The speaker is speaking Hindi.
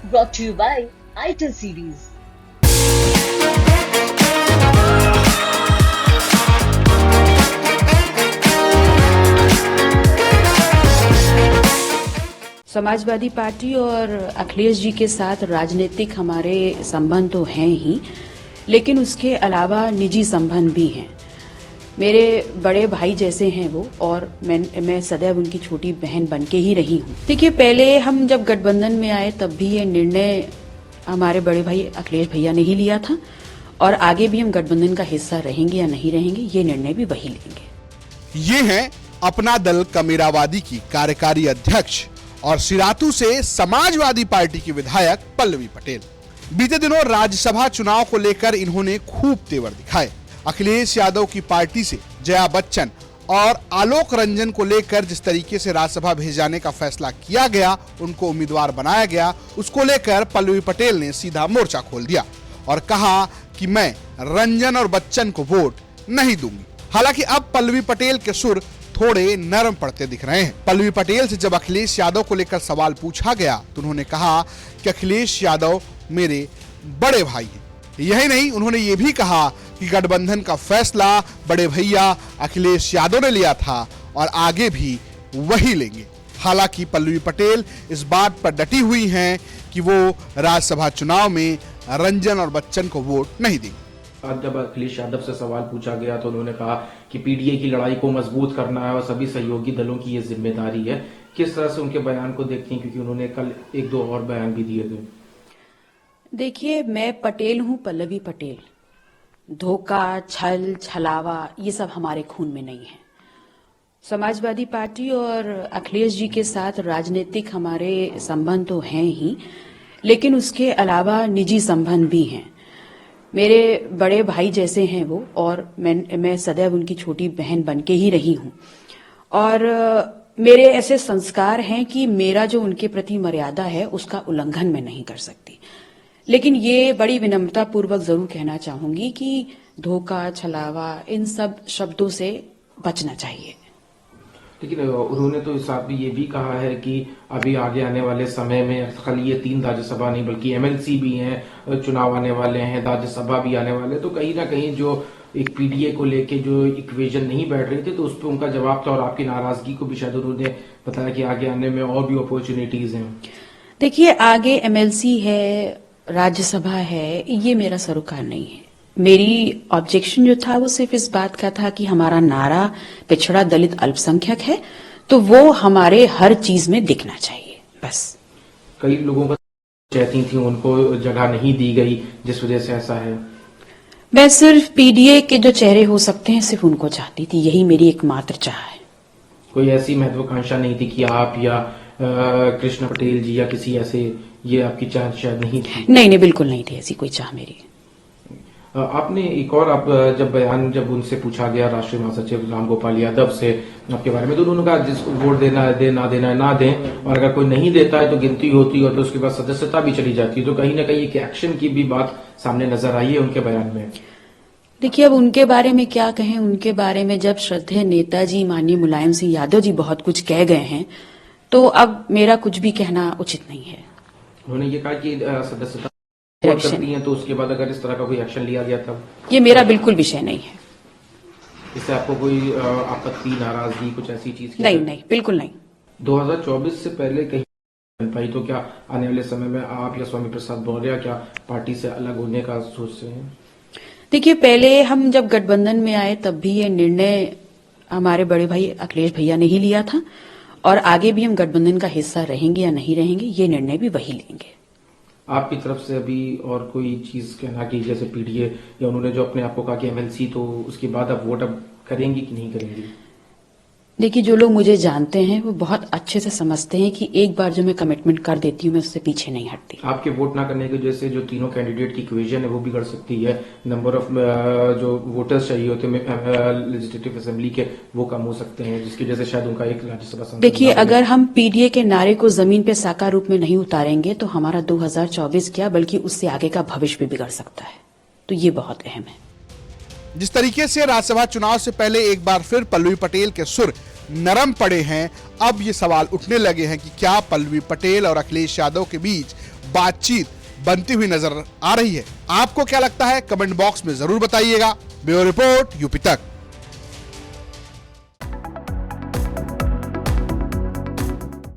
brought to you by ITIL series. Samajwadi party और अखिलेश जी के साथ राजनीतिक हमारे संबंध तो हैं ही, लेकिन उसके अलावा निजी संबंध भी हैं। मेरे बड़े भाई जैसे हैं वो, और मैं सदैव उनकी छोटी बहन बन के ही रही हूँ। देखिए, पहले हम जब गठबंधन में आए तब भी ये निर्णय हमारे बड़े भाई अखिलेश भैया ने ही लिया था, और आगे भी हम गठबंधन का हिस्सा रहेंगे या नहीं रहेंगे, ये निर्णय भी वही लेंगे। ये हैं अपना दल कमेरावादी की कार्यकारी अध्यक्ष और सिरातू से समाजवादी पार्टी की विधायक पल्लवी पटेल। बीते दिनों राज्यसभा चुनाव को लेकर इन्होंने खूब तेवर दिखाए। अखिलेश यादव की पार्टी से जया बच्चन और आलोक रंजन को लेकर जिस तरीके से राज्यसभा भेज जाने का फैसला किया गया, उनको उम्मीदवार बनाया गया, उसको लेकर पल्लवी पटेल ने सीधा मोर्चा खोल दिया और कहा कि मैं रंजन और बच्चन को वोट नहीं दूंगी। हालांकि अब पल्लवी पटेल के सुर थोड़े नरम पड़ते दिख रहे हैं। पल्लवी पटेल से जब अखिलेश यादव को लेकर सवाल पूछा गया तो उन्होंने कहा कि अखिलेश यादव मेरे बड़े भाई हैं। यही नहीं, उन्होंने ये भी कहा कि गठबंधन का फैसला बड़े भैया अखिलेश यादव ने लिया था और आगे भी वही लेंगे। हालांकि पल्लवी पटेल इस बात पर डटी हुई हैं कि वो राज्यसभा चुनाव में रंजन और बच्चन को वोट नहीं देंगे। आज जब अखिलेश यादव से सवाल पूछा गया तो उन्होंने कहा कि पीडीए की लड़ाई को मजबूत करना है और सभी सहयोगी दलों की ये जिम्मेदारी है। किस तरह से उनके बयान को देखती हैं, क्योंकि उन्होंने कल एक दो और बयान भी दिए थे। देखिए, मैं पटेल हूं, पल्लवी पटेल। धोखा, छल, छलावा ये सब हमारे खून में नहीं है। समाजवादी पार्टी और अखिलेश जी के साथ राजनीतिक हमारे संबंध तो हैं ही, लेकिन उसके अलावा निजी संबंध भी हैं। मेरे बड़े भाई जैसे हैं वो, और मैं सदैव उनकी छोटी बहन बन के ही रही हूँ। और मेरे ऐसे संस्कार हैं कि मेरा जो उनके प्रति मर्यादा है उसका उल्लंघन मैं नहीं कर सकती। लेकिन ये बड़ी विनम्रता पूर्वक जरूर कहना चाहूंगी कि धोखा, छलावा इन सब शब्दों से बचना चाहिए। लेकिन उन्होंने तो साथ भी ये भी कहा है कि अभी आगे आने वाले समय में खाली ये 3 राज्यसभा नहीं बल्कि एमएलसी भी हैं, चुनाव आने वाले हैं, राज्यसभा भी आने वाले, तो कहीं ना कहीं जो एक पीडीए को लेके जो इक्वेशन नहीं बैठ रही थी तो उस पर उनका जवाब था, और आपकी नाराजगी को भी शायद उन्होंने बताया कि आगे आने में और भी अपॉर्चुनिटीज हैं। देखिए, आगे एमएलसी है, राज्यसभा है, ये मेरा सरोकार नहीं है। मेरी ऑब्जेक्शन जो था वो सिर्फ इस बात का था कि हमारा नारा पिछड़ा, दलित, अल्पसंख्यक है, तो वो हमारे हर चीज में दिखना चाहिए, बस। कई लोगों का चाहती थी, उनको जगह नहीं दी गई, जिस वजह से ऐसा है। मैं सिर्फ पीडीए के जो चेहरे हो सकते हैं सिर्फ उनको चाहती थी, यही मेरी एकमात्र चाह है। कोई ऐसी महत्वाकांक्षा नहीं थी कि आप या कृष्ण पटेल जी या किसी ऐसे, ये आपकी चाह शायद नहीं थी? नहीं, बिल्कुल नहीं थी ऐसी कोई चाह मेरी। आपने एक और, आप जब उनसे पूछा गया राष्ट्रीय महासचिव राम गोपाल यादव से आपके बारे में, तो उन्होंने कहा जिसको वोट देना है दे, ना देना है ना दें, और अगर कोई नहीं देता है तो गिनती होती है और फिर उसके बाद सदस्यता भी चली जाती है। तो कहीं ना कहीं एक एक्शन की भी बात सामने नजर आई है उनके बयान में। देखिए, अब उनके बारे में क्या कहें। उनके बारे में जब श्रद्धेय नेताजी माननीय मुलायम सिंह यादव जी बहुत कुछ कह गए हैं, तो अब मेरा कुछ भी कहना उचित नहीं है। उन्होंने ये कहा कि सदस्यता करती हैं, तो उसके बाद अगर इस तरह का कोई एक्शन लिया गया तब? ये मेरा बिल्कुल विषय नहीं है। इससे आपको कोई आपत्ति, नाराजगी, कुछ ऐसी चीज? नहीं, बिल्कुल नहीं। 2024 से पहले कहीं बन पाई, तो क्या आने वाले समय में आप या स्वामी प्रसाद मौर्य क्या पार्टी से अलग होने का सोच रहे हैं? देखिए, पहले हम जब गठबंधन में आए तब भी ये निर्णय हमारे बड़े भाई अखिलेश भैया ने ही लिया था, और आगे भी हम गठबंधन का हिस्सा रहेंगे या नहीं रहेंगे, ये निर्णय भी वही लेंगे। आपकी तरफ से अभी और कोई चीज कहना कि जैसे पीडीए या उन्होंने जो अपने आप को कहा कि एमएलसी, तो उसके बाद आप वोट अब करेंगी कि नहीं करेंगी? देखिए, जो लोग मुझे जानते हैं वो बहुत अच्छे से समझते हैं कि एक बार जो मैं कमिटमेंट कर देती हूँ मैं उससे पीछे नहीं हटती। आपके वोट ना करने की वजह से जो तीनों कैंडिडेट की इक्वेशन है वो बिगड़ सकती है, नंबर ऑफ जो वोटर्स चाहिए होते हैं लेजिस्लेटिव असेंबली के, वो कम हो सकते हैं, जिसकी वजह से शायद उनका एक राज्यसभा सांसद। देखिए, अगर हम पीडीए के नारे को जमीन पे साकार रूप में नहीं उतारेंगे तो हमारा 2024 क्या बल्कि उससे आगे का भविष्य भी बिगड़ सकता है, तो ये बहुत अहम है। जिस तरीके से राज्यसभा चुनाव से पहले एक बार फिर पल्लवी पटेल के सुर नरम पड़े हैं, अब ये सवाल उठने लगे हैं कि क्या पल्लवी पटेल और अखिलेश यादव के बीच बातचीत बनती हुई नजर आ रही है। आपको क्या लगता है, कमेंट बॉक्स में जरूर बताइएगा। ब्यूरो रिपोर्ट, यूपी तक।